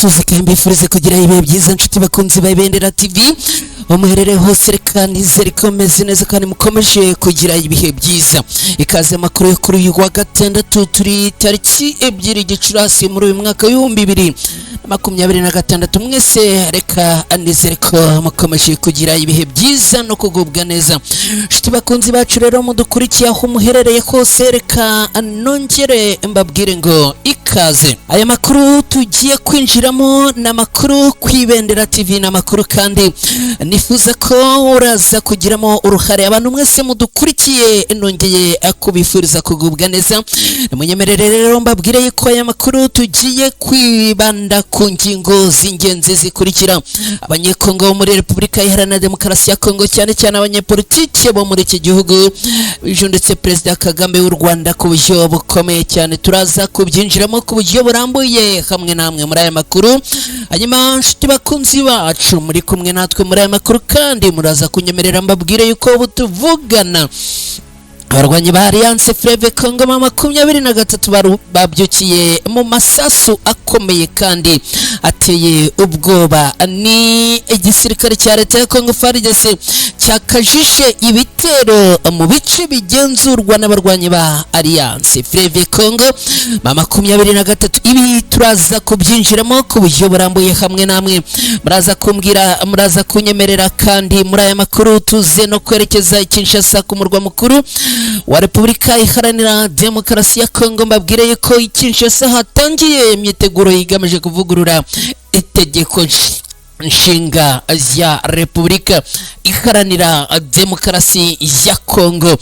mbasuze kandi mbifurize kugira ibihe byiza nshuti bakunzi ba Ibendera TV umuherere hose reka nizere ko meze neza kandi mukomeje kugira ibihe byiza. Ikaze makuru yo kuri uyu wa gatandatu turi tariki 2 Gicurasi muri uyu mwaka w'2026 mwese reka nizere ko mukomeje kugira ibihe byiza no kugubwa neza. Nshuti bakunzi bacu rero mudukurikiye aho muherereye hose reka nongere mbabwire ngo ikaze. Aya makuru tugiye kwinjiramo na makuru ku Ibendera TV na makuru kandi nifuza ko uraza kugiramo uruhare. Abantu mwese mudukurikiye nongeye kubifuriza kugubwa neza. Munyemerere rero mbabwire ko aya makuru tugiye kwibanda ku ngingo z'ingenzi zikurikira. Abanyekongo muri Repubulika Iharanira Demokarasi ya Kongo cyane cyane abanyepolitike bo muri iki gihugu bijunditse Perezida Kagame w'u Rwanda ku buryo bukomeye cyane. Turaza kubyinjiramo ku buryo burambuye hamwe namwe muri aya makuru. Hanyuma nshuti bakunzi bacu muri kumwe natwe muri aya makuru kandi muraza kunyemerera mbabwire yuko butuvugana abarwanyi ba Alliance Fleuve Congo 23 babyukiye mu masasu akomeye kandi ateye ubwoba. Ni igisirikare cya leta ya Congo FARDC cyakajishe ibitero mu bice bigenzurwa n'abarwanyi ba Alliance Fleuve Congo 23. Ibi turaza kubyinjiramo ku buryo burambuye hamwe namwe. Muraza kunyemerera kandi muri aya makuru tuze no kwerekeza Kinshasa ku murwa mukuru wa Repubulika Iharanira Demokarasi ya Kongo. Mbabwire ko Kinshasa hatangiye imyiteguro igamije kuvugurura itegeko nshinga ya Repubulika Iharanira Demokarasi ya Kongo.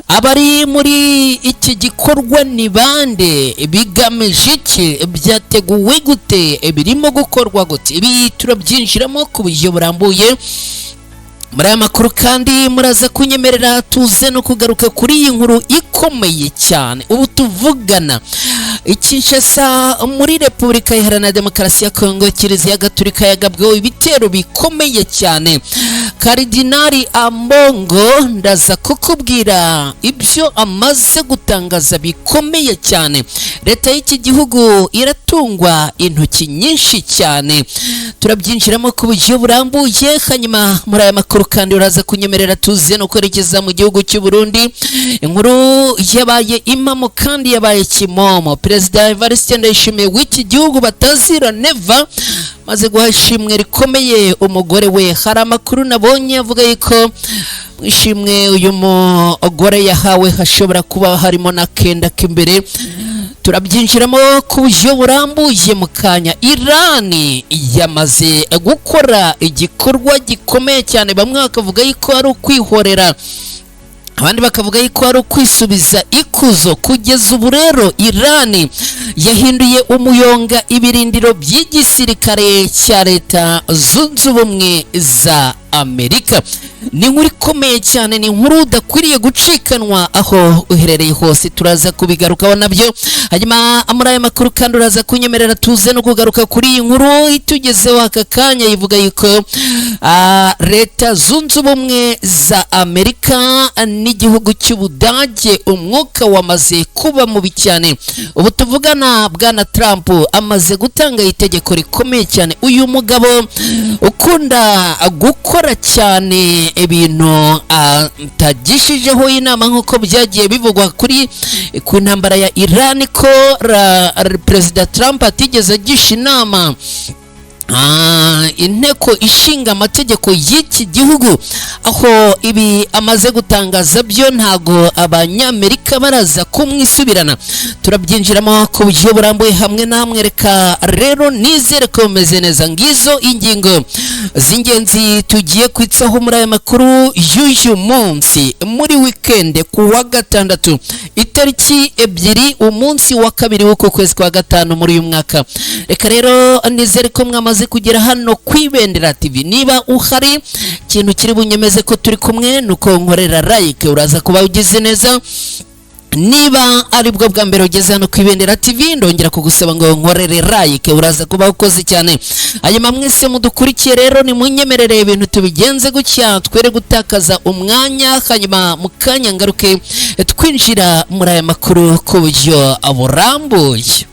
Abari muri iki gikorwa ni bande, bigamije iki, byateguwe gute, birimo gukorwa gute? Ibi turabyinjiramo ku buryo burambuye muri aya makuru kandi muraza kunyemerera tuze no kugaruka kuri iyi nkuru ikomeye cyane. Ubu tuvugana Kinshasa muri Repubulika Iharanira Demokarasi ya Kongo, Kiliziya Gatolika yagabweho ibitero bikomeye cyane. Karidinali Ambongo ndaza kukubwira ibyo amaze gutangaza bikomeye cyane. Leta y'iki gihugu iratungwa intoki nyinshi cyane. Turabyinjiramo ku buryo burambuye. Hanyuma muri aya makuru kandi uraza kunyemerera tuze no kwerekeza mu gihugu cy'u Burundi. Inkuru yabaye impamo kandi yabaye kimomo. Perezida Evariste Ndayishimiye w'iki gihugu batazira neva maze guha ishimwe rikomeye umugore we. Hari amakuru nabonye avuga yuko ishimwe uyu mugore yahawe hashobora kuba harimo na kenda k'imbere. Turabyinjiramo ku buryo burambuye mu kanya. Irani yamaze gukora igikorwa gikomeye cyane. Bamwe bakavuga yuko ari ukwihorera, abandi bakavuga yuko ari ukwisubiza ikuzo. Kugeza ubu rero Irani yahinduye umuyonga ibirindiro by'igisirikare cya Leta Zunze Ubumwe za Amerika. Ni inkuru ikomeye cyane, ni inkuru udakwiriye gucikanwa aho uherereye hose. Turaza kubigarukaho nabyo. Hanyuma muri aya makuru kandi uraza kunyemerera tuze no kugaruka kuri iyi nkuru itugezeho aka kanya ivuga yuko Leta Zunze Ubumwe za Amerika n'igihugu cy'Ubudage umwuka wamaze kuba mubi cyane. Ubu tuvugana Bwana Trump amaze gutanga itegeko rikomeye cyane. Uyu mugabo ukunda gukora cyane ibintu atagishijeho inama nk'uko byagiye bivugwa ku ntambara ya Iran ko Perezida Trump atigeze agisha inama inteko ishinga amategeko y'iki gihugu. Aho ibi amaze gutangaza byo ntago abanyamerika baraza kumwisubirana. Turabyinjiramo ku buryo burambuye hamwe namwe. Reka rero nizere ko meze neza. Ngizo ingingo z'ingenzi tugiye kwitsaho muri aya makuru y'uyu munsi muri weekend ku wa gatandatu itariki 2 umunsi wa kabiri w'uko kwezi kwa gatanu muri uyu mwaka. Reka rero nizere ko mwamaze kugera hano ku Ibendera TV. Niba uhari ikintu kiri bunyemeze ko turi kumwe nuko nkorera like, uraza kuba ugize neza. Niba ari bwo bwa mbere ugeze hano ku Ibendera TV ndongera kugusaba ngo nkorere like, uraza kuba ukoze cyane. Hanyuma mwese mudukurikiye rero ni munyemerere ibintu tubigenze gutya twere gutakaza umwanya. Hanyuma mukanya ngaruke twinjira muri aya makuru ku buryo burambuye.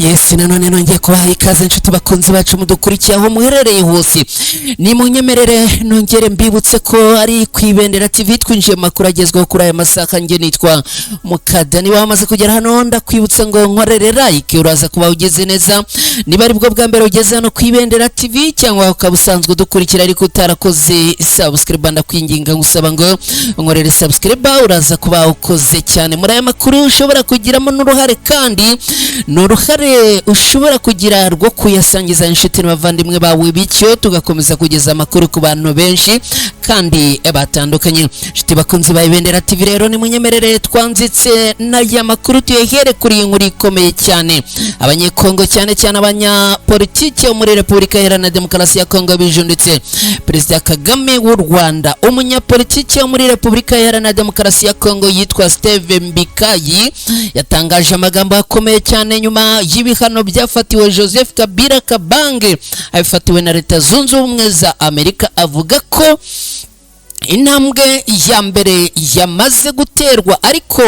Yes, nanone nongeye kubaha ikaze inshuti bakunzi bacu mudukurikiye aho muherereye hose. Ni munyemerere nongere mbibutse ko ari kwibendera TV twinjiye makuru agezweho kuri aya masaha. Nge nitwa Mukada. Niba wamaze kugera hano ndakwibutsa ngo nkorere like uraza kuba ugeze neza. Niba ari bwo bwa mbere ugeze hano kwibendera TV cyangwa ukabusanzwe dukurikira ariko utarakoze subscribe, ndakwinginga ngusaba ngo nkorere subscribe uraza kuba ukoze cyane. Muri aya makuru ushobora kugiramo n'uruhare, kandi n'uruhare ushobora kugira rwo kuyasangiza inshuti n'abavandimwe bawe, bityo tugakomeza kugeza amakuru ku bantu benshi kandi batandukanye. Inshuti bakunzi ba Ibendera TV, rero ni munyemerere twanzitse n'aya makuru tuyahere kuri inkuru ikomeye cyane. Abanyekongo cyane cyane abanyapolitike muri Repubulika Iharanira Demokarasi ya Kongo bijunditse Perezida Kagame w'u Rwanda. Umunyapolitike muri Repubulika Iharanira Demokarasi ya Kongo yitwa Steve Mbikayi yatangaje amagambo akomeye cyane nyuma y'ibihano byafatiwe Joseph Kabila Kabange abifatiwe na Leta Zunze Ubumwe za Amerika. Avuga ko intambwe ya mbere yamaze guterwa, ariko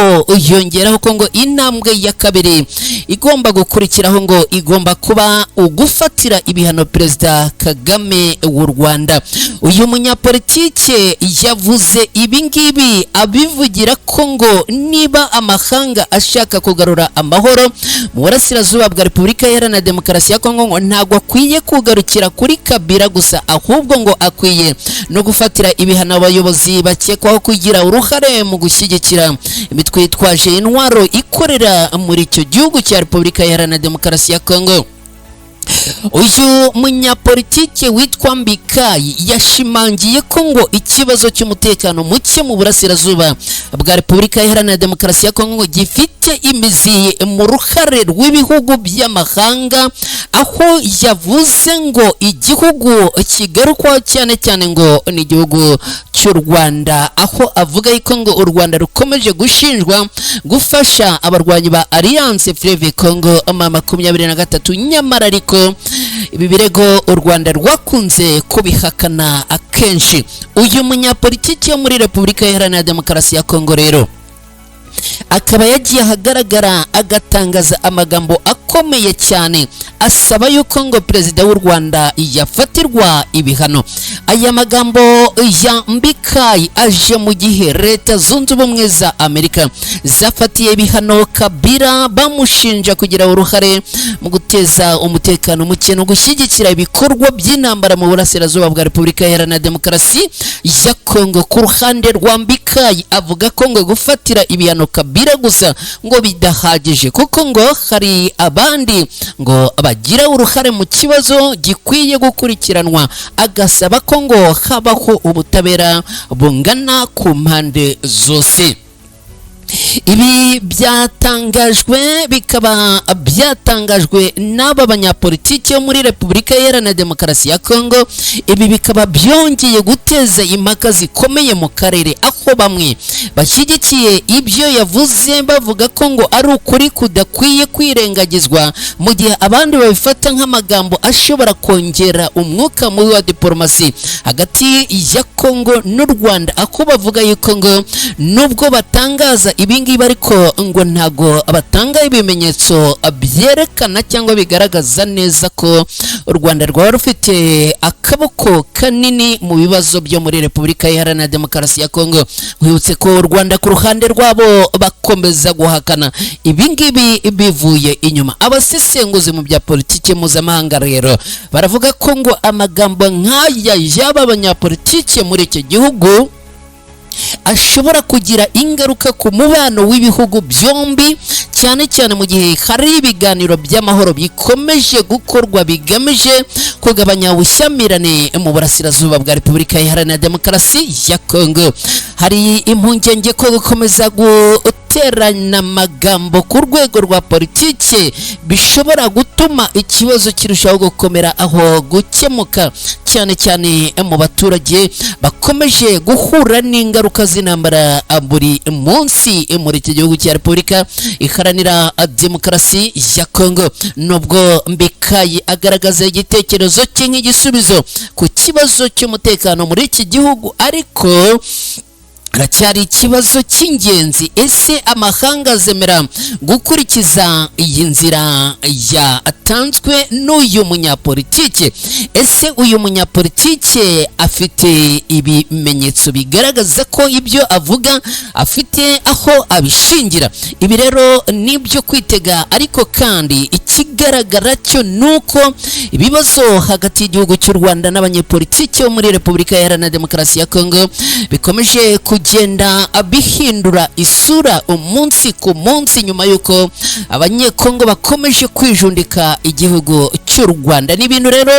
yongeraho ko ngo intambwe ya kabiri igomba gukurikiraho ngo igomba kuba ugufatira ibihano Perezida Kagame w'u Rwanda. Uyu munyapolitike yavuze ibi ngibi abivugira ko ngo niba amahanga ashaka kugarura amahoro mu burasirazuba bwa Repubulika Iharanira Demokarasi ya Kongo, ngo ntabwo akwiye kugarukira kuri Kabila gusa, ahubwo ngo akwiye no gufatira ibihano abayobozi bakekwaho kugira uruhare mu gushyigikira imitwe yitwaje intwaro ikorera muri icyo gihugu cya Repubulika Iharanira Demokarasi ya Kongo. Uyu munyapolitike witwa Mbikayi yashimangiye ko ngo ikibazo cy'umutekano muke mu burasirazuba bwa Repubulika Iharanira Demokarasi ya Kongo gifite imizi mu ruhare rw'ibihugu by'amahanga, aho yavuze ngo igihugu kigarukwaho cyane cyane ngo ni igihugu cy'u Rwanda, aho avuga ko ngo u Rwanda rukomeje gushinjwa gufasha abarwanyi ba Alliance Fleuve Congo M23, nyamara ariko ibi birego u Rwanda rwakunze kubihakana akenshi. Uyu munyapolitiki wo muri Repubulika Iharanira Demokarasi ya Kongo rero akaba yagiye ahagaragara agatangaza amagambo akomeye cyane asaba yuko ngo Perezida w'u Rwanda yafatirwa ibihano. Aya magambo ya Mbikayi aje mu gihe Leta Zunze Ubumwe za Amerika zafatiye ibihano Kabila bamushinja kugira uruhare mu guteza umutekano muke no gushyigikira ibikorwa by'intambara mu burasirazuba bwa Repubulika Iharanira Demokarasi ya Kongo. Ku ruhande rwa Mbikayi avuga ko ngo gufatira ibihano Kabila gusa ngo bidahagije, kuko ngo hari abandi ngo bagira uruhare mu kibazo gikwiye gukurikiranwa. Agasaba ko ngo habaho ubutabera bungana ku mpande zose. Ibi bikaba byatangajwe n'aba banyapolitiki muri Repubulika Iharanira Demokarasi ya Kongo. Ibi bikaba byongeye guteza impaka zikomeye mu karere, aho bamwe bashyigikiye ibyo yavuze bavuga ko ngo ari ukuri kudakwiye kwirengagizwa, mu gihe abandi babifata nk'amagambo ashobora kongera umwuka mubi wa diplomasi hagati ya Kongo n'u Rwanda, aho bavuga yuko ngo nubwo batangaza ibingibi ariko ngo ntago batanga ibimenyetso byerekana cyangwa bigaragaza neza ko u Rwanda rwaba rufite akaboko kanini mu bibazo byo muri Repubulika Iharanira Demokarasi ya Kongo. Nkwibutse ko u Rwanda ku ruhande rwabo bakomeza guhakana ibingibi bivuye inyuma. Abasesenguzi mu bya politiki mpuzamahanga rero baravuga ko ngo amagambo nk'aya y'aba banyapolitiki muri iki gihugu ashobora kugira ingaruka ku mubano w'ibihugu byombi, cyane cyane mu gihe hari ibiganiro by'amahoro bikomeje gukorwa bigamije kugabanya ubushyamirane mu burasirazuba bwa Repubulika Iharanira Demokarasi ya Kongo. Hari impungenge ko gukomeza guterana amagambo ku rwego rwa politike bishobora gutuma ikibazo kirushaho gukomera, aho gukemuka cyane cyane mu baturage bakomeje guhura n'ingaruka z'intambara buri munsi muri iki gihugu cya Repubulika Iharanira Demokarasi ya Kongo. Nubwo Mbikayi agaragaza igitekerezo cye nk'igisubizo ku kibazo cy'umutekano muri iki gihugu, ariko haracyari ikibazo cy'ingenzi. Ese amahanga azemera gukurikiza iyi nzira yatanzwe n'uyu munyapolitike? Ese uyu munyapolitike afite ibimenyetso bigaragaza ko ibyo avuga afite aho abishingira? Ibi rero nibyo kwitega, ariko kandi ikigaragara cyo nuko ibibazo hagati y'igihugu cy'u Rwanda n'abanyepolitike bo muri Repubulika Iharanira Demokarasi ya Kongo bikomeje kugenda bihindura isura umunsi ku munsi, nyuma yuko abanyekongo bakomeje kwijundika igihugu cy'u Rwanda. Ni ibintu rero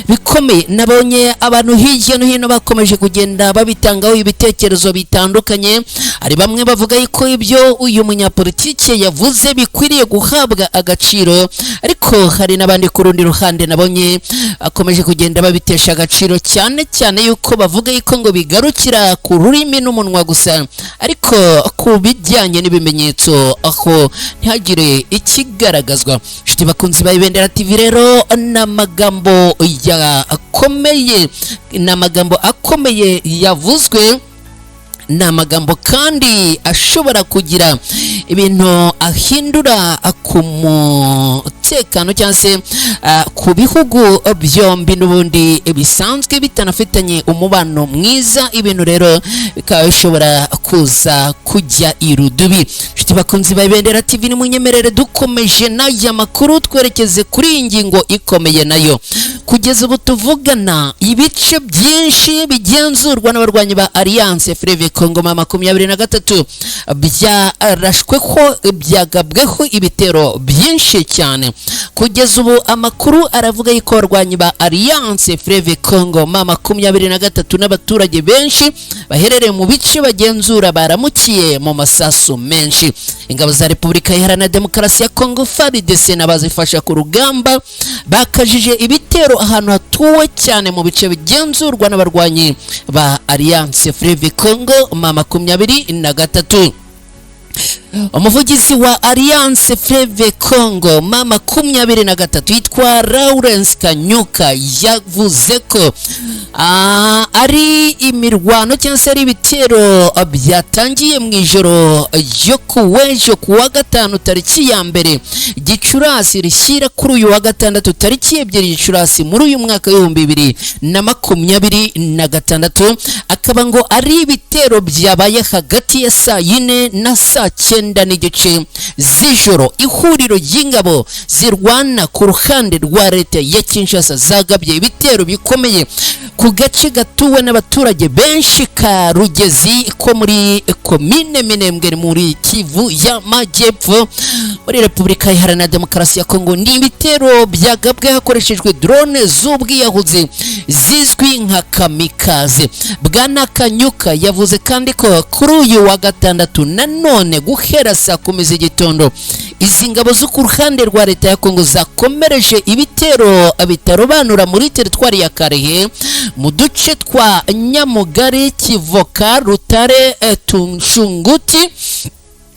bikomeye. Nabonye abantu hirya no hino bakomeje kugenda babitangaho ibitekerezo bitandukanye. Hari bamwe bavuga yuko ibyo uyu munyapolitike yavuze bikwiriye guhabwa agaciro, ariko hari n'abandi ku rundi ruhande nabonye akomeje kugenda babitesha agaciro, cyane cyane yuko bavuga yuko ngo bigarukira ku rurimi n'umunwa gusa, ariko ku bijyanye n'ibimenyetso aho ntihagire ikigaragazwa. Nshuti bakunzi ba Ibendera TV, rero n'amagambo akomeye yavuzwe, ni amagambo kandi ashobora kugira ibintu ahindura ku mutekano cyangwa se ku bihugu byombi n'ubundi bisanzwe bitanafitanye umubano mwiza. Ibintu rero bikaba bishobora kuza kujya irudubi. Nshuti bakunzi ba Ibendera TV, ni munyemerere dukomeje n'aya makuru twerekeze kuri iyi ngingo ikomeye nayo. Kugeza ubu tuvugana, ibice byinshi bigenzurwa n'abarwanyi ba Alliance Fleuve Congo M23 byagabweho ibitero byinshi cyane. Kugeza ubu amakuru aravuga yuko abarwanyi ba Alliance Fleuve Congo M23 n'abaturage benshi baherereye mu bice bagenzura baramukiye mu masasu menshi. Ingabo za Repubulika Iharanira Demokarasi ya Kongo FARDC n'abazifasha ku rugamba bakajije ibitero ahantu hatuwe cyane mu bice bigenzurwa n'abarwanyi ba Alliance Fleuve Congo M23. Umuvugizi wa Alliance Fleuve Congo M23 yitwa Lawrence Kanyuka yavuze ko ari imirwano cyangwa se ari ibitero byatangiye mu ijoro ryo kuwejo kuwa gatanu tariki ya mbere Gicurasi rishyira kuri uyu wa gatandatu tariki 2 Gicurasi muri uyu mwaka w'2026. Akaba ngo ari ibitero byabaye hagati ya saa 4 na saa 9 n'igice z'ijoro. Ihuriro ry'ingabo zirwana ku ruhande rwa leta ya Kinshasa zagabye ibitero bikomeye ku gace gatuwe n'abaturage benshi ka Rugezi ko muri komine Minembwe muri Kivu y'Amajyepfo muri Repubulika Iharanira Demokarasi ya Kongo. Ni ibitero byagabwe hakoreshejwe drone z'ubwiyahuzi zizwi nka kamikaze. Bwana Kanyuka yavuze kandi ko kuri uyu wa gatandatu nanone guhera saa 10 z'igitondo izi ngabo zo ku ruhande rwa leta ya Kongo zakomereje ibitero bitarobanura muri teritwari ya Karehe mu duce twa Nyamugari, Kivoka, Rutare, Tunshunguti,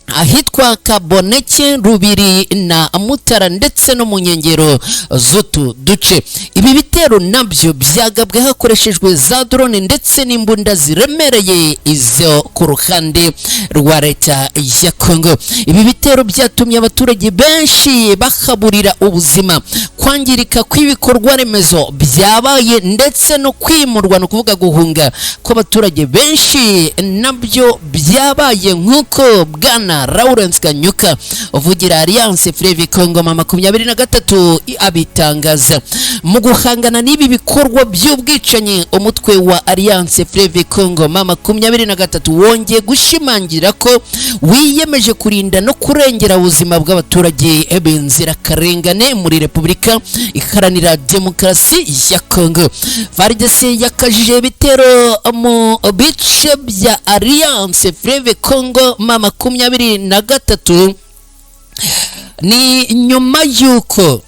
ahitwa Kaboneke, Rubiri na Mutara ndetse no mu nkengero z'utu duce. Ibi bitero nabyo byagabwe hakoreshejwe za drone ndetse n'imbunda ziremereye izo ku ruhande rwa leta ya Kongo. Ibi bitero byatumye abaturage benshi bahaburira ubuzima, kwangirika kw'ibikorwa remezo byabaye ndetse no kwimurwa, no kuvuga guhunga kw'abaturage benshi nabyo byabaye, nk'uko Bwana Lawrence Kanyuka uvugira Alliance Fleuve Congo M23 abitangaza. Mu guhangana n'ibi bikorwa by'ubwicanyi, umutwe wa Alliance Fleuve Congo M23 wongeye gushimangira ko wiyemeje kurinda no kurengera ubuzima bw'abaturage b'inzirakarengane muri Repubulika Iharanira Demokarasi ya Kongo. FARDC yakajije ibitero mu bice bya Alliance Fleuve Congo M23 ni nyuma yuko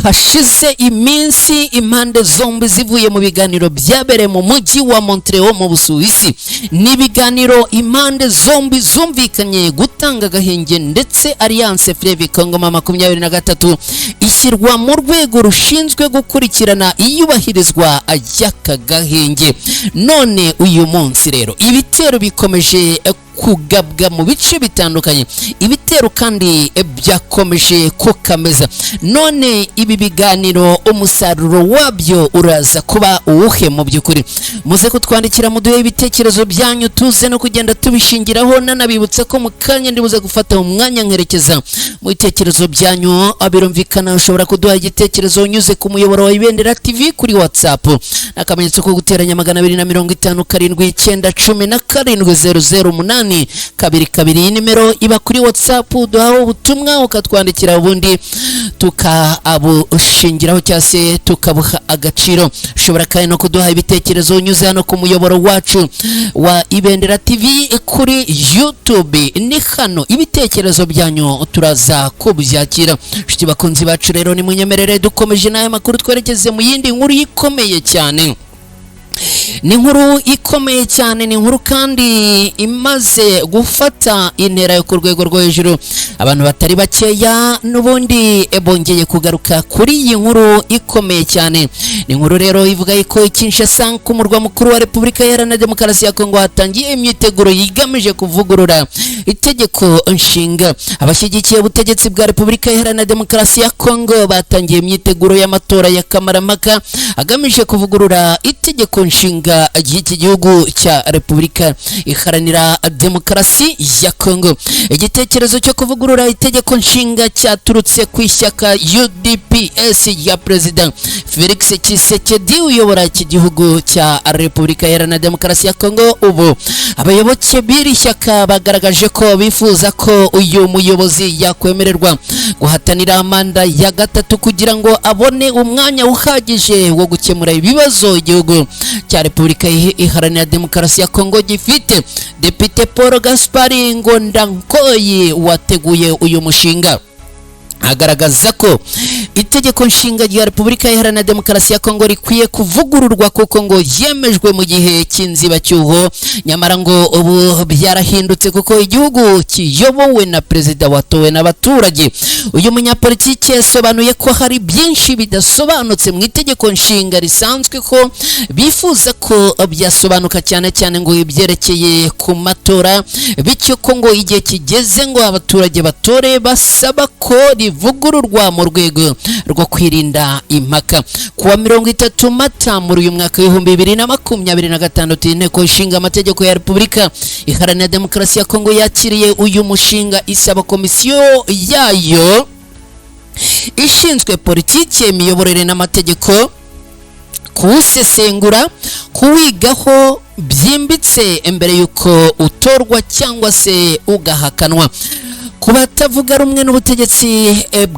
hashize iminsi impande zombi zivuye mu biganiro byabereye mu mujyi wa Montreal mu Busuwisi. Ni ibiganiro impande zombi zumvikanye gutanga agahenge, ndetse Alliance Fleuve Congo 23 ishyirwa mu rwego rushinzwe gukurikirana iyubahirizwa y'aka gahenge. None uyu munsi rero ibitero bikomeje kugabwa mu bice bitandukanye, ibitero kandi byakomeje kukameza. None ibi biganiro umusaruro wabyo uraza kuba uwuhe mu by'ukuri? Muze kutwandikira muduhe ibitekerezo byanyu, tuze no kugenda tubishingiraho. Nanabibutsa ko mu kanya ndibuze gufata umwanya nkerekeza mu bitekerezo byanyu. Birumvikana ushobora kuduha igitekerezo unyuze ku muyoboro wa Ibendera TV kuri WhatsApp, akamenyetso ko guteranya 250 karindwi 917 0008 nimero iba kuri WhatsApp. Duhawe ubutumwa ukatwandikira, ubundi tukabushingiraho cyangwa se tukabuha agaciro. Ushobora kandi no kuduha ibitekerezo unyuze hano ku muyoboro wacu wa Ibendera TV kuri YouTube. Ni hano ibitekerezo byanyu turaza kubyakira. Nshuti bakunzi bacu rero, ni munyemerere dukomeje n'aya makuru twerekeze mu yindi nkuru ikomeye cyane. Ni inkuru ikomeye cyane, ni inkuru kandi imaze gufata intera yo ku rwego rwo hejuru. Abantu batari bakeya n'ubundi bongeye kugaruka kuri iyi nkuru ikomeye cyane. Ni inkuru rero ivuga ko Kinshasa ku murwa mukuru wa Repubulika Iharanira Demokarasi ya Kongo hatangiye imyiteguro yigamije kuvugurura itegeko nshinga. Abashyigikiye ubutegetsi bwa Repubulika Iharanira Demokarasi ya Kongo batangiye imyiteguro y'amatora ya kamarampaka agamije kuvugurura itegeko nshinga y'iki gihugu cya Repubulika Iharanira Demokarasi ya Kongo. Igitekerezo cyo kuvugurura itegeko nshinga cyaturutse ku ishyaka UDPS ya President Felix Tshisekedi uyobora iki gihugu cya Repubulika Iharanira Demokarasi ya Kongo. Ubu abayoboke b'iri shyaka bagaragaje ko bifuza ko uyu muyobozi yakwemererwa guhatanira manda ya gatatu kugira ngo abone umwanya uhagije wo gukemura ibibazo igihugu cya Repubulika Iharanira Demokarasi ya Kongo gifite. Depite Paul Gaspari Ngondankoyi wateguye uyu mushinga agaragaza ko itegeko nshinga rya Repubulika Iharanira Demokarasi ya Kongo rikwiye kuvugururwa kuko ngo yemejwe mu gihe cy'inzibacyuho, nyamara ngo ubu byarahindutse kuko igihugu kiyobowe na perezida watowe n'abaturage. Uyu munyapolitiki yasobanuye ko hari byinshi bidasobanutse mu itegeko nshinga risanzwe, ko bifuza ko byasobanuka cyane cyane ngo ibyerekeye ku matora, bityo ko ngo igihe kigeze ngo abaturage batore basaba ko rivugururwa mu rwego rwo kwirinda impaka. Kuwa 30 Mata muri uyu mwaka w'2026 inteko ishinga amategeko ya Repubulika Iharanira Demokarasi ya Kongo yakiriye uyu mushinga isaba komisiyo yayo ishinzwe politiki, imiyoborere n'amategeko kuwusesengura, kuwigaho byimbitse mbere yuko utorwa cyangwa se ugahakanwa. Kubatavuga rumwe n'ubutegetsi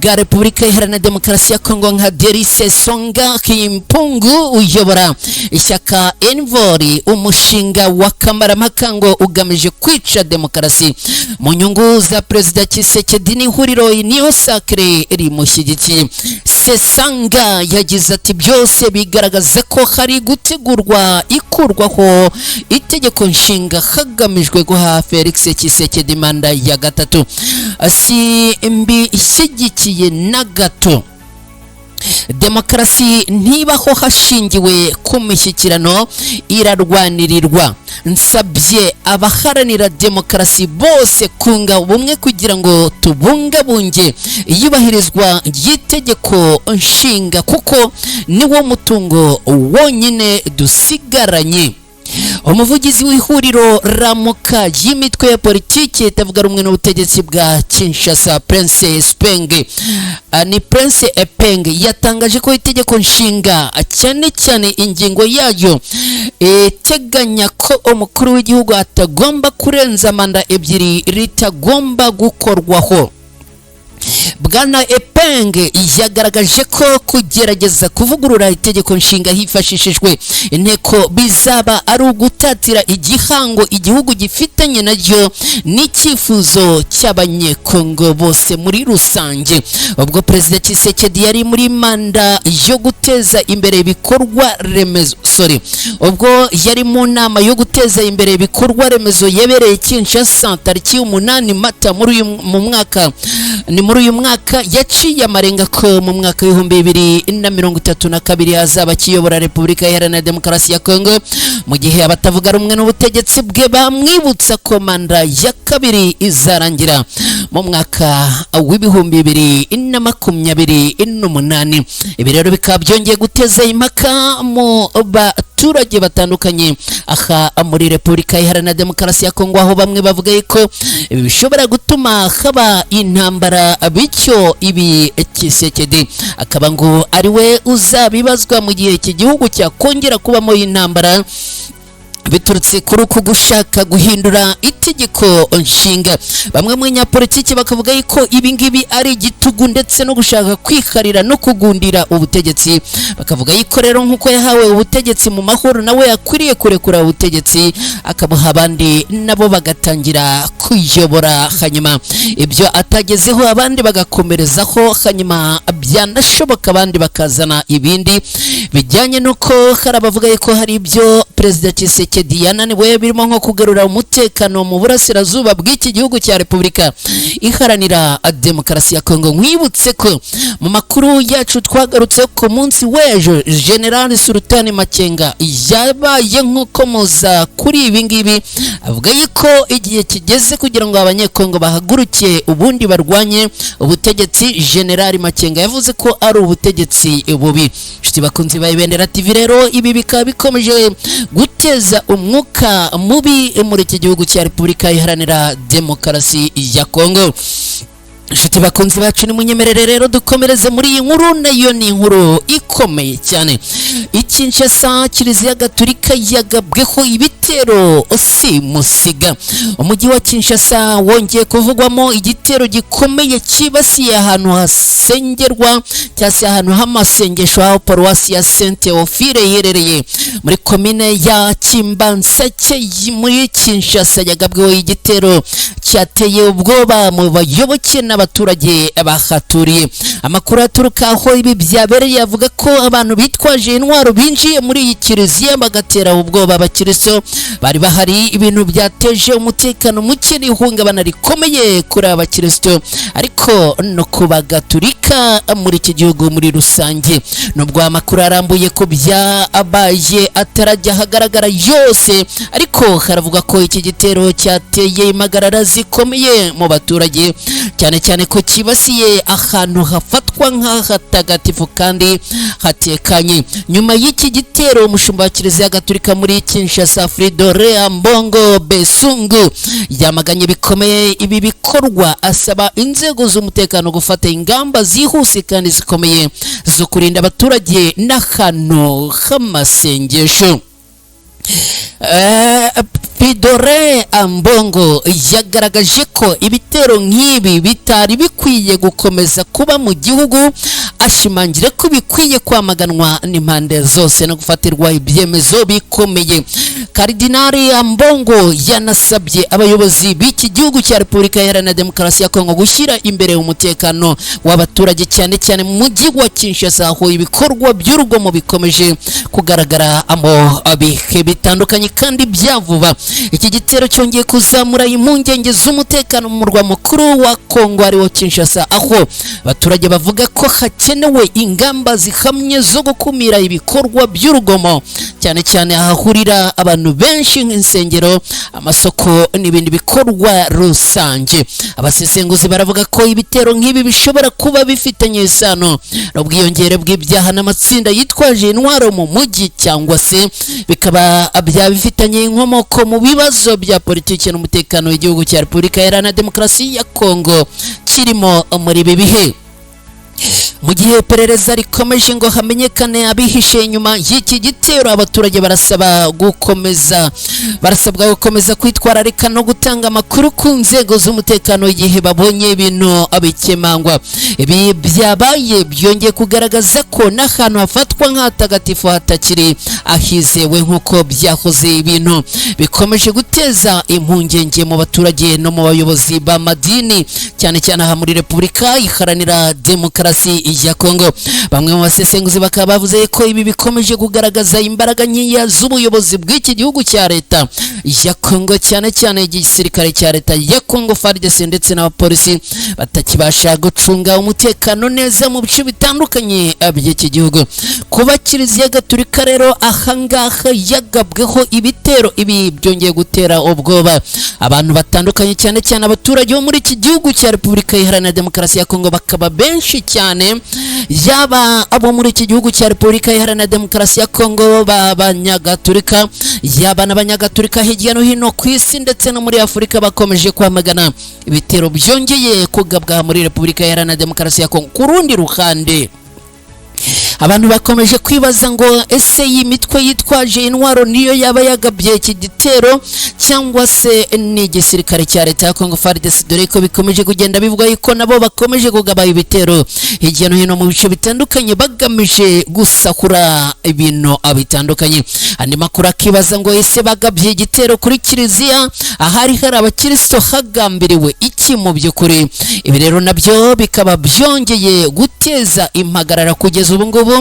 bwa Repubulika Iharanira Demokarasi ya Kongo nka Derise Songa Kimpungu uyobora ishyaka Envori, umushinga wa kamarampaka ngo ugamije kwica demokarasi mu nyungu za Perezida Tshisekedi n'ihuriro niyo sacre rimushyigikiye. Sesanga yagize ati byose bigaragaza ko hari gutegurwa ikurwaho itegeko nshinga hagamijwe guha Felix Tshisekedi manda ya gatatu. Si mbi ishyigikiye na gato. Demokarasi ntibaho hashingiwe ku mishyikirano, irarwanirirwa. Nsabye abaharanira demokarasi bose kunga ubumwe kugira ngo tubungabunge iyubahirizwa ry'itegeko nshinga kuko niwo mutungo wonyine dusigaranye. Umuvugizi w'ihuriro ramuka y'imitwe ya politiki itavuga rumwe n'ubutegetsi bwa Kinshasa, Prince Espenge ni Prince Epenge yatangaje ko itegeko nshinga cyane cyane ingingo yayo iteganya ko umukuru w'igihugu atagomba kurenza manda ebyiri ritagomba gukorwaho. Bwana Epenge yagaragaje ko kugerageza kuvugurura itegeko nshinga hifashishijwe inteko bizaba ari ugutatira igihango igihugu gifitanye naryo n'icyifuzo cy'abanyekongo bose muri rusange. Ubwo Perezida Tshisekedi yari muri manda yo guteza imbere ibikorwa remezo ubwo yari mu nama yo guteza imbere ibikorwa remezo yabereye Kinshasa tariki 8 Mata muri uyu mwaka yaciye amarenga ko mu mwaka wa 2032 hazaba kiyobora Repubulika Iharanira Demokarasi ya Kongo, mu gihe abatavuga rumwe n'ubutegetsi bwe bamwibutsa ko manda ya kabiri izarangira mu mwaka wa 2028. Ibi rero bikaba byongeye guteza impaka mu baturage batandukanye aha muri Repubulika Iharanira Demokarasi ya Kongo, aho bamwe bavuga ko ibi bishobora gutuma haba intambara, bityo ibi Tshisekedi akaba ngo ari we uzabibazwa mu gihe iki gihugu cyakongera kubamo intambara biturutse kuri uku gushaka guhindura itegeko nshinga. Bamwe mu nyapolitiki bakavuga ko ibi ngibi ari igitugu ndetse no gushaka kwikarira no kugundira ubutegetsi, bakavuga ko rero nk'uko yahawe ubutegetsi mu mahoro nawe yakwiriye kurekura ubutegetsi akabuha abandi nabo bagatangira kuyobora, hanyuma ibyo atagezeho abandi bagakomerezaho, hanyuma byanashoboka abandi bakazana ibindi bijyanye nuko hari abavuga ko hari ibyo Perezida Tshisekedi yananiwe birimo nko kugarura umutekano mu burasirazuba bw'iki gihugu cya Repubulika Iharanira Demokarasi ya Kongo. Nkwibutse ko mu makuru yacu twagarutse ku munsi w'ejo General Sultani Makenga yabaye nk'ukomoza kuri ibi ngibi, avuga ko igihe kigeze kugira ngo abanyekongo bahaguruke ubundi barwanye ubutegetsi. General Makenga yavuze ko ari ubutegetsi bubi. Nshuti bakunzi ba Ibendera TV, rero ibi bikaba bikomeje guteza umwuka mubi muri iki gihugu cya Repubulika Iharanira Demokarasi ya Kongo. Nshuti bakunzi bacu, ni munyemerere rero dukomereze muri iyi nkuru, nayo ni inkuru ikomeye cyane. Kinshasa Kiliziya Gatolika yagabweho ibitero simusiga. Umujyi wa Kinshasa wongeye kuvugwamo igitero gikomeye kibasiye ahantu hasengerwa cyangwa se ahantu h'amasengesho aho Paruwasi ya Saint Théophile iherereye muri komine ya Kimbanseke muri Kinshasa. Yagabweho igitero cyateye ubwoba mu bayoboke n'abaturage bahaturiye. Amakuru aturuka aho ibi byabereye avuga ko abantu bitwaje intwaro binjiye muri iyi kiliziya bagatera ubwoba abakristo bari bahari. Ibintu byateje umutekano muke n'ihungabana rikomeye kuri abakristo ariko no ku bagatulika muri iki gihugu muri rusange. Nubwo amakuru arambuye ko byabaye atarajya hagaragara yose, ariko haravuga ko iki gitero cyateye impagarara zikomeye mu baturage, cyane cyane ko kibasiye ahantu hafatwa nk'ahatagatifu kandi hatekanye. Nyuma y'iki gitero, umushumba wa Kiliziya Gatolika muri Kinshasa Fridolin Ambongo Besungu yamaganye bikomeye ibi bikorwa, asaba inzego z'umutekano gufata ingamba zihuse kandi zikomeye zo kurinda abaturage n'ahantu h'amasengesho. Fridolin Ambongo yagaragaje ko ibitero nk'ibi bitari bikwiye gukomeza kuba mu gihugu, ashimangira ko bikwiye kwamaganwa n'impande zose no gufatirwa ibyemezo bikomeye. Kardinali Ambongo yanasabye abayobozi b'iki gihugu cya Repubulika Iharanira Demokarasi ya Kongo gushyira imbere umutekano w'abaturage, cyane cyane mu mujyi wa Kinshasa aho ibikorwa by'urugomo bikomeje kugaragara mu bihe bitandukanye kandi byavuba. Iki gitero cyongeye kuzamura impungenge z'umutekano mu murwa mukuru wa Kongo ariwo Kinshasa, aho abaturage bavuga ko hakenewe ingamba zihamye zo gukumira ibikorwa by'urugomo, cyane cyane ahahurira abantu benshi nk'insengero, amasoko n'ibindi bikorwa rusange. Abasesenguzi baravuga ko ibitero nk'ibi bishobora kuba bifitanye isano n'ubwiyongere bw'ibyaha n'amatsinda yitwaje intwaro mu mujyi, cyangwa se bikaba bifitanye inkomoko mu bibazo bya politiki n'umutekano w'igihugu cya Repubulika Iharanira Demokarasi ya Kongo kirimo muri ibi bihe. mu gihe iperereza rikomeje ngo hamenyekane abihishe inyuma y'iki gitero, abaturage barasabwa gukomeza kwitwararika no gutanga amakuru ku nzego z'umutekano igihe babonye ibintu abikemangwa. Ibi byabaye byongeye kugaragaza ko n'ahantu hafatwa nk'ahatagatifu hatakiri ahizewe nk'uko byahoze. Ibintu bikomeje guteza impungenge mu baturage no mu bayobozi b'amadini, cyane cyane aha muri Repubulika Iharanira Demokarasi ya Kongo. Bamwe mu basesenguzi bakaba bavuze ko ibi bikomeje kugaragaza imbaraga nkeya z'ubuyobozi bw'iki gihugu cya leta ya Kongo, cyane cyane igisirikare cya leta ya Kongo FARDC ndetse n'abapolisi batakibasha gucunga umutekano neza mu bice bitandukanye by'iki gihugu. Kuba Kiliziya Gatolika rero ahangaha yagabweho ibitero, ibi byongeye gutera ubwoba abantu batandukanye, cyane cyane abaturage bo muri iki gihugu cya Repubulika Iharanira Demokarasi ya Kongo, bakaba benshi cyane, yaba abo muri iki gihugu cya Repubulika Iharanira Demokarasi ya Kongo b'abanyagatolika, yaba n'abanyagatolika hirya no hino ku isi ndetse no muri Afurika, bakomeje kwamagana ibitero byongeye kugabwa muri Repubulika Iharanira Demokarasi ya Kongo. Ku rundi ruhande, abantu bakomeje kwibaza ngo ese iyi mitwe yitwaje intwaro niyo yaba yagabye iki gitero cyangwa se ni igisirikare cya leta ya Kongo FARDC, dore ko bikomeje kugenda bivuga yuko nabo bakomeje kugaba ibitero hirya no hino mu bice bitandukanye bagamije gusahura ibintu bitandukanye. Andi makuru akibaza ngo ese bagabye igitero kuri Kiliziya ahari hari abakristo hagambiriwe iki mu by'ukuri? Ibi rero nabyo bikaba byongeye guteza impagarara. Kugeza ubu ngubu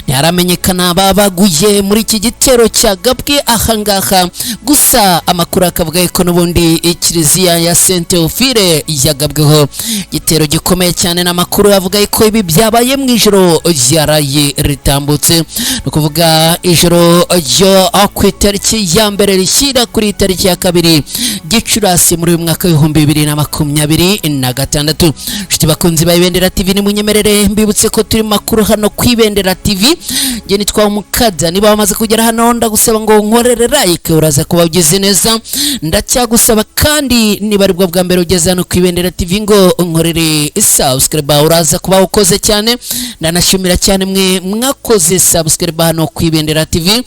ntiharamenyekana babaguye muri iki gitero cyagabwe ahangaha, gusa amakuru akavuga ko n'ubundi Kiliziya ya Saint Théophile yagabweho igitero gikomeye cyane. n'amakuru avuga ko ibi byabaye mu ijoro ryaraye ritambutse, no kuvuga ijoro ryo ku itariki ya mbere rishyira kuri itariki ya kabiri Gicurasi muri uyu mwaka w'ibihumbi 2026. Nshuti bakunzi ba Ibendera TV, ni munyemerere mbibutse ko turi makuru hano ku Ibendera TV. Nge nitwa Mukada, niba wamaze kugera hano ndagusaba ngo nkorere like, uraza kuba ugize neza. Ndacyagusaba kandi niba ari bwo bwa mbere ugeze hano ku Ibendera TV ngo nkorere subscribe, uraza kuba ukoze cyane. Ndanashimira cyane mwe mwakoze subscribe hano ku Ibendera TV.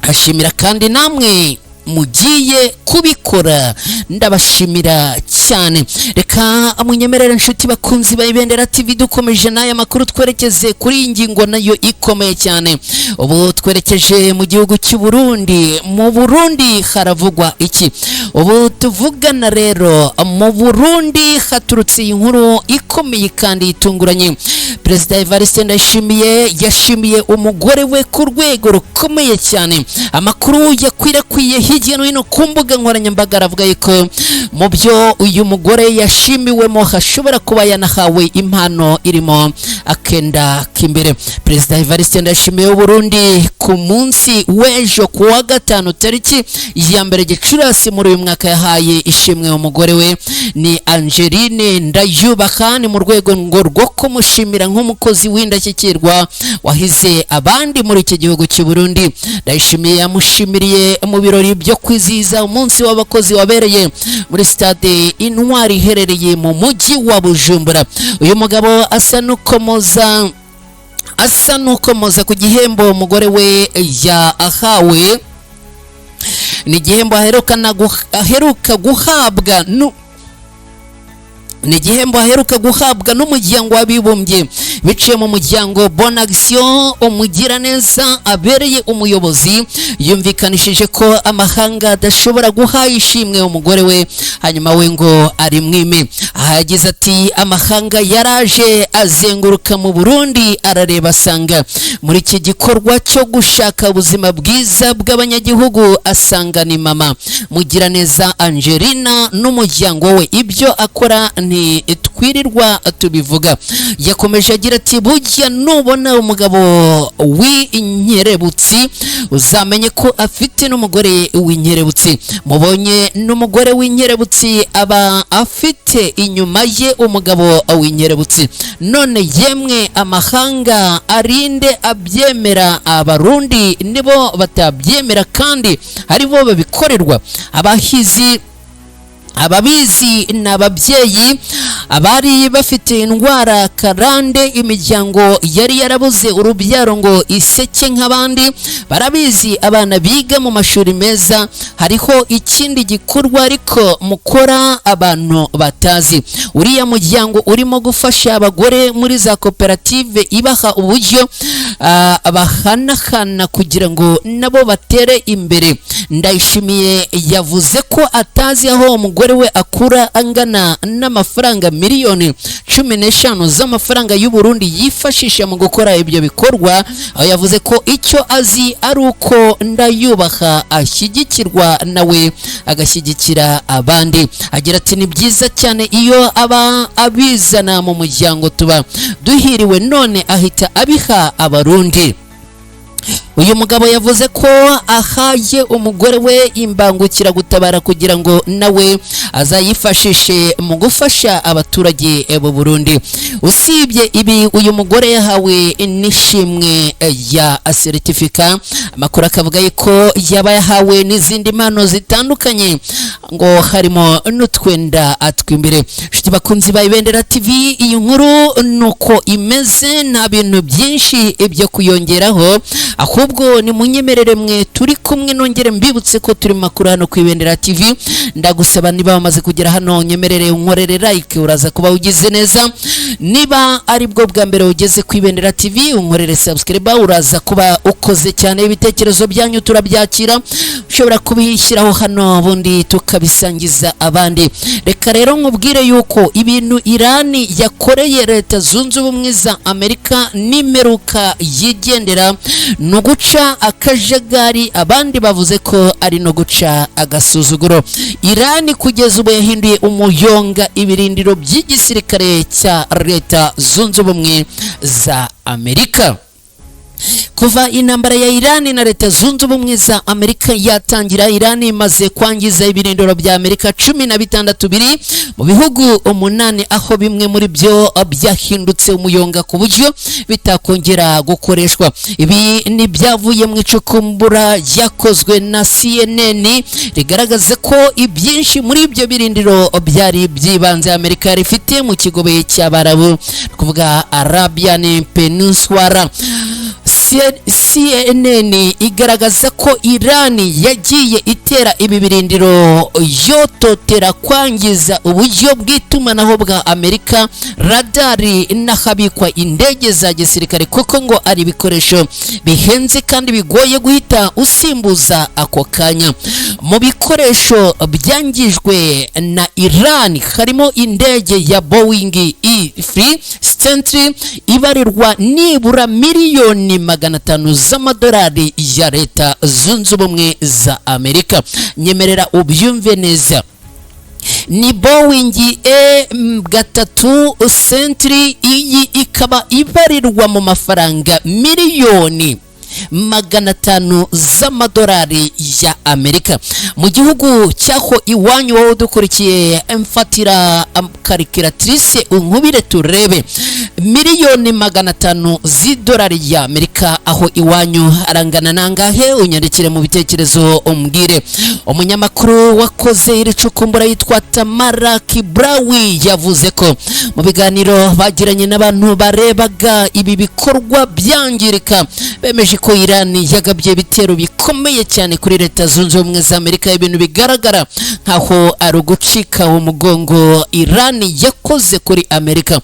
Ashimira kandi namwe mugiye kubikora, ndabashimira cyane. Reka munyemerere nshuti bakunzi ba Ibendera TV, dukomeje n'aya makuru twerekeze kuri ingingo nayo ikomeye cyane. Ubu twerekeje mu gihugu cy'u Burundi. Mu Burundi haravugwa iki? Ubu tuvugana rero, mu Burundi haturutse inkuru ikomeye kandi itunguranye. Perezida Evariste Ndayishimiye yashimiye umugore we ku rwego rukomeye cyane. Amakuru yakwirakwiye hirya no hino ku mbuga nkoranyambaga aravuga ko mu byo uyu mugore yashimiwemo hashobora kuba yanahawe impano irimo akenda k'imbere. Perezida Evariste Ndayishimiye w'u Burundi ku munsi w'ejo ku wa gatanu tariki ya mbere Gicurasi muri uyu mwaka yahaye ishimwe umugore we ni Angeline Ndayubaha, ni mu rwego ngo rwo kumushimira nk'umukozi w'indashyikirwa wahize abandi muri iki gihugu cy'u Burundi. Ndayishimiye yamushimiriye mu birori byo kwizihiza umunsi w'abakozi wabereye muri stade Intwari iherereye mu mujyi wa Bujumbura. Uyu mugabo asa n'ukomoza ku gihembo umugore we yahawe, ni igihembo aheruka guhabwa ni igihembo aheruka guhabwa n'umuryango w'abibumbye biciye mu muryango Bonne Action. Umugiraneza abereye umuyobozi yumvikanishije ko amahanga adashobora guha ishimwe umugore we hanyuma we ngo ari mwime. Aha yagize ati, amahanga yaraje azenguruka mu Burundi arareba asanga muri iki gikorwa cyo gushaka ubuzima bwiza bw'abanyagihugu asanga ni mama Mugiraneza Angelina n'umuryango we. Ibyo akora twirirwa tubivuga. Yakomeje agira ati, burya nubona umugabo w'inkerebutsi uzamenye ko afite n'umugore w'inkerebutsi. Mubonye n'umugore w'inkerebutsi aba afite inyuma ye umugabo w'inkerebutsi. None yemwe amahanga arinde abyemera, abarundi nibo batabyemera kandi aribo babikorerwa. Ababizi n'ababyeyi abari bafite indwara karande, imiryango yari yarabuze urubyaro ngo iseke nk'abandi. Barabizi abana biga mu mashuri meza, hariho ikindi gikorwa ariko mukora abantu batazi. Uriya muryango urimo gufasha abagore muri za koperative ibaha uburyo bahanahana kugira ngo nabo batere imbere. Ndayishimiye yavuze ko atazi aho umugore we akura angana n'amafaranga miliyoni 15 z'amafaranga y'u Burundi yifashisha mu gukora ibyo bikorwa. Aho yavuze ko icyo azi ari uko ndayubaha ashyigikirwa nawe agashyigikira abandi. Agira ati ni byiza cyane iyo aba abizana mu muryango tuba duhiriwe, none ahita abiha Abarundi. Uyu mugabo yavuze ko ahaye umugore we imbangukira gutabara kugira ngo nawe azayifashishe mu gufasha abaturage b'u Burundi. Usibye ibi, uyu mugore yahawe n'ishimwe ya certificate. Amakuru akavuga ko yaba yahawe n'izindi mpano zitandukanye ngo harimo n'utwenda atwimbere. Nshuti bakunzi ba Ibendera TV, iyi nkuru nuko imeze, nta bintu byinshi ibyo kuyongeraho, ahubwo ni munyemerere mwe turi kumwe nongere mbibutse ko turi makuru hano ku Ibendera TV. Ndagusaba niba wamaze kugera hano nyemerere unkorere like, uraza kuba ugize neza. Niba ari bwo bwa mbere ugeze ku Ibendera TV unkorere subscribe, uraza kuba ukoze cyane. Ibitekerezo byanyu turabyakira, ushobora kubishyiraho hano ubundi tukabisangiza abandi. Reka rero nkubwire yuko ibintu Irani yakoreye Leta Zunze Ubumwe za Amerika n'imeruka yigendera no guca akajagari, abandi bavuze ko ari no guca agasuzuguro. Irani kugeza ubu yahinduye umuyonga ibirindiro by'igisirikare cya Leta Zunze Ubumwe za Amerika. Kuva intambara ya Irani na Leta Zunze Ubumwe za Amerika yatangira, Irani imaze kwangiza ibirindiro bya Amerika 16 biri mu bihugu 8, aho bimwe muri byo byahindutse umuyonga ku buryo bitakongera gukoreshwa. Ibi ni byavuye mu icukumbura ryakozwe na CNN rigaragaza ko ibyinshi muri ibyo birindiro byari byibanze Amerika yari ifite mu kigobe cy'Abarabu, kuvuga Arabian Peninsula. CNN igaragaza ko Irani yagiye itera ibi birindiro yototera kwangiza uburyo bw'itumanaho bwa Amerika, radari n'ahabikwa indege za gisirikare, kuko ngo ari ibikoresho bihenze kandi bigoye guhita usimbuza ako kanya. Mu bikoresho byangijwe na Irani harimo indege ya Boeing E3 ibarirwa nibura miliyoni 500 z'amadolari ya Leta Zunze Ubumwe za Amerika. Nyemerera ubyumve neza, ni Boeing E3, iyi ikaba ibarirwa mu mafaranga miliyoni 500 z'amadolari ya Amerika. Mu gihugu cyaho iwanyu wowe dukurikiye, mfatira calculatrice unkubire turebe miliyoni 500 z'idolari ya Amerika aho iwanyu arangana nangahe? Unyandikire mu bitekerezo umbwire. Umunyamakuru wakoze iri cukumbura yitwa Tamara Kibrawi yavuze ko mu biganiro bagiranye n'abantu barebaga ibi bikorwa byangirika, bemeje ko Irani yagabye ibitero bikomeye cyane kuri Leta Zunze Ubumwe za Amerika, ibintu bigaragara nkaho ari ugucika umugongo Irani yakoze kuri Amerika.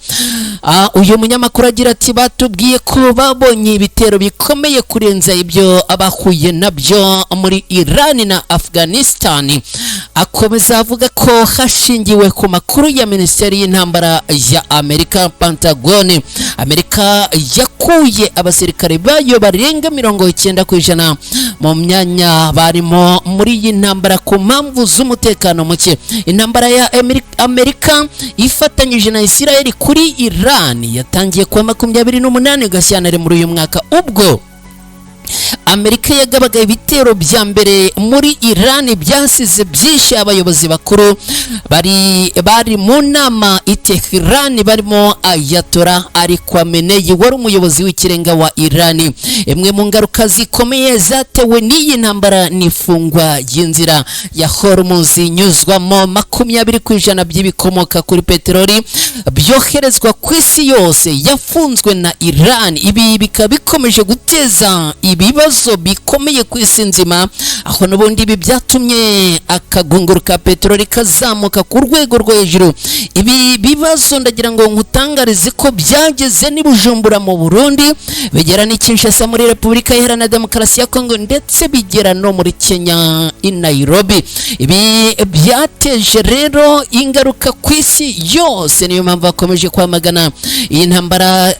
Uyu munyamakuru agira ati batubwiye ko babonye ibitero bikomeye kurenza ibyo abahuye nabyo muri Irani na Afghanistan. Akomeza avuga ko hashingiwe ku makuru ya Minisiteri y'Intambara ya Amerika Pentagon, Amerika yakuye abasirikare bayo barenga 90% mu myanya barimo muri iyi ntambara ku mpamvu z'umutekano muke. Intambara ya Amerika ifatanyije na Israel kuri Iran yatangiye kwa 28 Gashyantare muri uyu mwaka, ubwo Amerika yagabaga ibitero bya mbere muri Iran byasize byinshi abayobozi bakuru bari mu nama i Tehran barimo Ayatollah Ali Khamenei wari umuyobozi w'ikirenga wa Iran. Imwe mu ngaruka zikomeye zatewe n'iyi ntambara n'ifungwa y'inzira ya Hormuz inyuzwamo 20% by'ibikomoka kuri peteroli byoherezwa ku isi yose yafunzwe na Iran. Ibi bikaba bikomeje guteza ibibazo bikomeye ku isi nzima, aho n'ubundi ibi byatumye akagunguru ka peteroli kazamuka ku rwego rwo hejuru. Ibi bibazo ndagira ngo nkutangarize ko byageze ni Bujumbura mu Burundi, bigera ni Kinshasa muri Repubulika Iharanira Demokarasi ya Kongo, ndetse bigera no muri Kenya i Nairobi. Ibi byateje rero ingaruka ku isi yose, niyo mpamvu bakomeje kwamagana iyi ntambara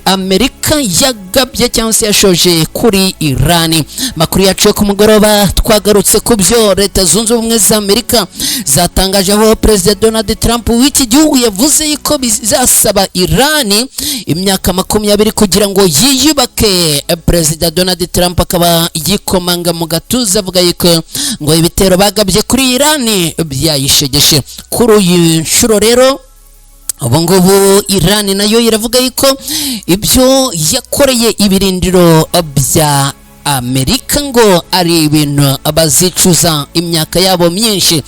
Amerika yagabye cyangwa se yashoje kuri Iran. Makuru yacu ku mugoroba twagarutse ku byo Leta Zunze Ubumwe za Amerika zatangaje, aho President Donald Trump w'iki gihugu yavuze ko bizasaba Iran imyaka 20 kugira ngo yiyubake. President Donald Trump akaba yikomanga mu gatuza avuga yuko ngo ibitero bagabye kuri Iran byayishegeshe. Kuri uyu nshuro rero ubu ngubu Iran nayo iravuga yuko ibyo yakoreye ibirindiro bya Amerika ngo ari ibintu abazicuza imyaka yabo myinshi.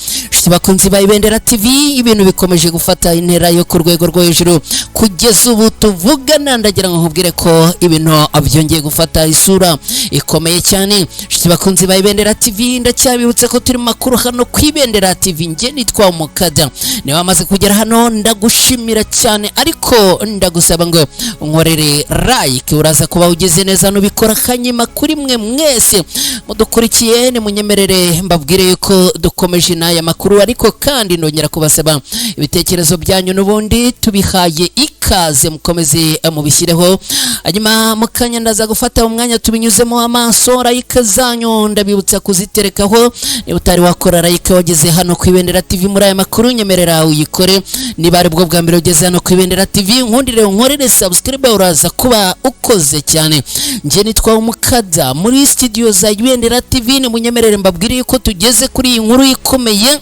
Bakunzi ba Ibendera TV, ibintu bikomeje gufata intera yo ku rwego rwo hejuru. Kugeza ubu tuvugana ndagira ngo nkubwire ko ibintu byongeye gufata isura ikomeye cyane. Bakunzi ba Ibendera TV, ndacyabibutse ko turi makuru hano ku Ibendera TV. Nge nitwa Umukada, niba wamaze kugera hano ndagushimira cyane, ariko ndagusaba ngo unkorere like. Uraza kuba ugeze neza nubikora kanyima kuri mwe mwese mudukurikiye. Ni munyemerere mbabwire yuko dukomeje n'aya makuru, ariko kandi ndongera kubasaba ibitekerezo byanyu n'ubundi tubihaye ikaze, mukomeze mubishyireho. Hanyuma mukanya ndaza gufata umwanya tubinyuzemo amaso. Like zanyu ndabibutsa kuziterekaho. Niba utari wakora like wageze hano ku Ibendera TV muri aya makuru, nyemerera uyikore. Niba ari bwo bwa mbere ugeze hano ku Ibendera TV, nkundire unkorere subscribe, uraza kuba ukoze cyane. Nje nitwa Umukada muri studio za Ibendera TV. Ni munyemerere mbabwire yuko tugeze kuri iyi nkuru ikomeye.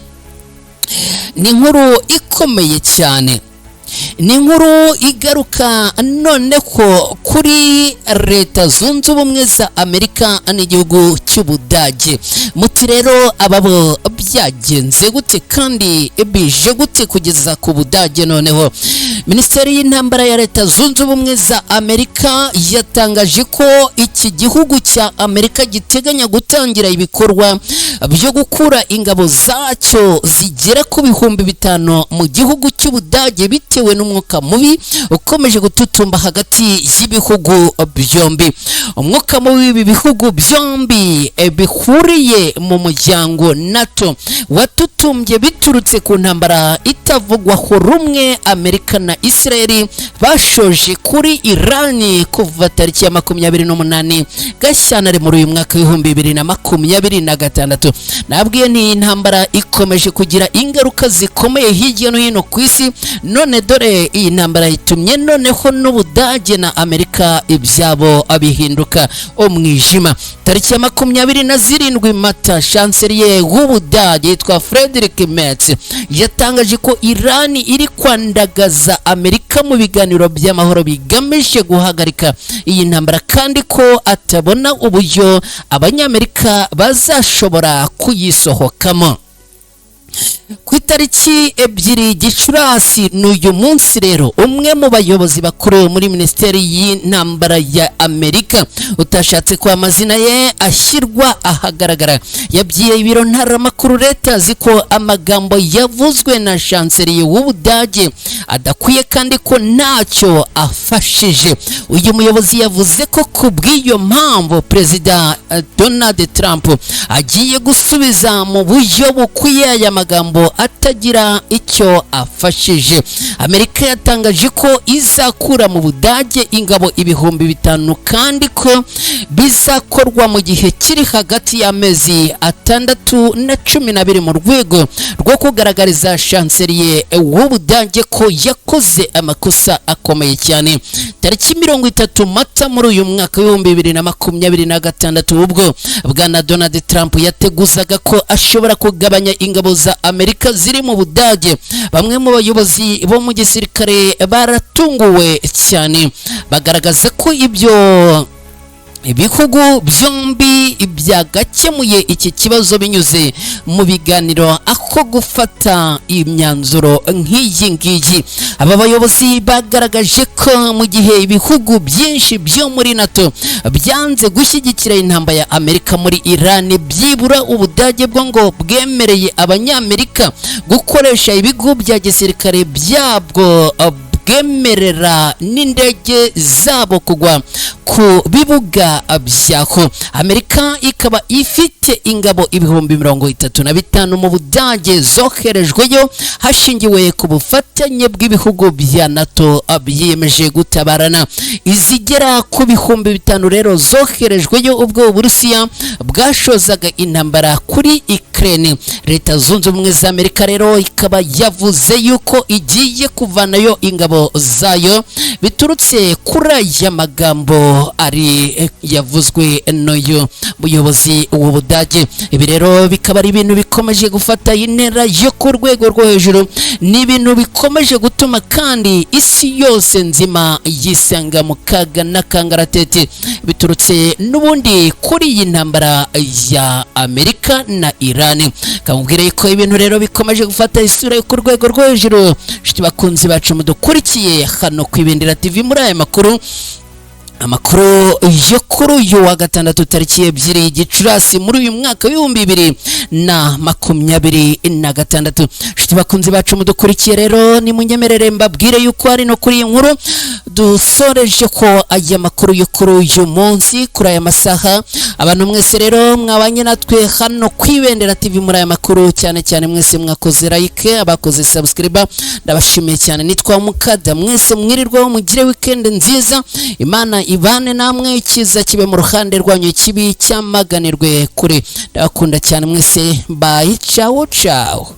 Ni inkuru ikomeye cyane, ni inkuru igaruka noneho kuri Leta Zunze Ubumwe za Amerika n'igihugu cy'Ubudage. Muti rero ababo byagenze gute kandi bije gute kugeza ku Budage? Noneho Minisiteri y'Intambara ya Leta Zunze Ubumwe za Amerika yatangaje ko iki gihugu cya Amerika giteganya gutangira ibikorwa byo gukura ingabo zacyo zigera ku 5,000 mu gihugu cy'Ubudage bitewe n'umwuka mubi ukomeje gututumba hagati y'ibihugu byombi. Umwuka mubi w'ibi bihugu byombi bihuriye mu muryango NATO watutumbye biturutse ku ntambara itavugwaho rumwe Amerika na Israeli bashoje kuri Iran kuva tariki ya 28 Gashyantare muri uyu mwaka w'2026. Nabwiye ni intambara ikomeje kugira ingaruka zikomeye hirya no hino ku isi. None dore iyi ntambara itumye noneho n'Ubudage na Amerika ibyabo abihinduka umwijima. Tariki ya 27 Mata, Chancelier w'Ubudage yitwa Friedrich Merz yatangaje ko Iran iri kwandagaza Amerika mu biganiro by'amahoro bigamije guhagarika iyi ntambara, kandi ko atabona uburyo Abanyamerika bazashobora kuyisohokamo. Ku itariki 2 Gicurasi n'uyu munsi rero, umwe mu bayobozi bakuru muri Minisiteri y'Intambara ya Amerika utashatse ko amazina ye ashyirwa ahagaragara yabwiye ibiro ntaramakuru Reuters ko amagambo yavuzwe na Chancelier w'Ubudage adakwiye kandi ko ntacyo afashije. Uyu muyobozi yavuze ko kubw'iyo mpamvu President Donald Trump agiye gusubiza mu buryo bukwiye aya amagambo atagira icyo afashije. Amerika yatangaje ko izakura mu Budage ingabo 5,000 kandi ko bizakorwa mu gihe kiri hagati y'amezi 6 na 12 mu rwego rwo kugaragariza chancelier w'Ubudage ko yakoze amakosa akomeye cyane. Tariki 30 Mata muri uyu mwaka wa 2026 ubwo bwana Donald Trump yateguzaga ko ashobora kugabanya ingabo za Amerika ziri mu Budage, bamwe mu bayobozi bo mu gisirikare baratunguwe cyane, bagaragaza ko ibyo ibihugu byombi byagakemuye iki kibazo binyuze mu biganiro aho gufata imyanzuro nk'iyi ngiyi. Aba bayobozi bagaragaje ko mu gihe ibihugu byinshi byo muri NATO byanze gushyigikira intambara ya Amerika muri Iran, byibura Ubudage bwo ngo bwemereye Abanyamerika gukoresha ibigo bya gisirikare byabwo, bwemerera n'indege zabo kugwa ku bibuga byaho. Amerika ikaba ifite ingabo 35,000 mu Budage zoherejweyo hashingiwe ku bufatanye bw'ibihugu bya NATO byiyemeje gutabarana. Izigera ku 5,000 rero zoherejweyo ubwo Uburusiya bwashozaga intambara kuri Ukraine. Leta Zunze Ubumwe za Amerika rero ikaba yavuze yuko igiye kuvanayo ingabo zayo biturutse kuri aya magambo ari yavuzwe n'uyu muyobozi w'Ubudage. Ibi rero bikaba ari ibintu bikomeje gufata intera yo ku rwego rwo hejuru, ni ibintu bikomeje gutuma kandi isi yose nzima yisanga mu kaga n'akangaratete biturutse n'ubundi kuri iyi ntambara ya Amerika na Iran. Kamubwire ko ibintu rero bikomeje gufata isura yo ku rwego rwo hejuru. Shiti bakunzi bacu mudukurikiye hano ku Ibendera TV muri aya makuru yo kuri uyu wa gatandatu tariki 2 Gicurasi muri uyu mwaka wa 2026. Shiti bakunzi bacu mudukurikiye rero ni munyemerere mbabwire yuko ari no kuri inkuru dusoreje ko aya makuru yo kuri uyu munsi kuri aya masaha. Abantu mwese rero mwabanye natwe hano ku Ibendera TV muri aya makuru, cyane cyane mwese mwakoze like, abakoze subscribe, ndabashimiye cyane. Nitwa Mukada, mwese mwirirwaho mugire weekend nziza, Imana ibane namwe, ikiza kibe mu ruhande rwanyu, ikibi cyamaganirwe kure. Ndabakunda cyane mwese, bye, ciao ciao.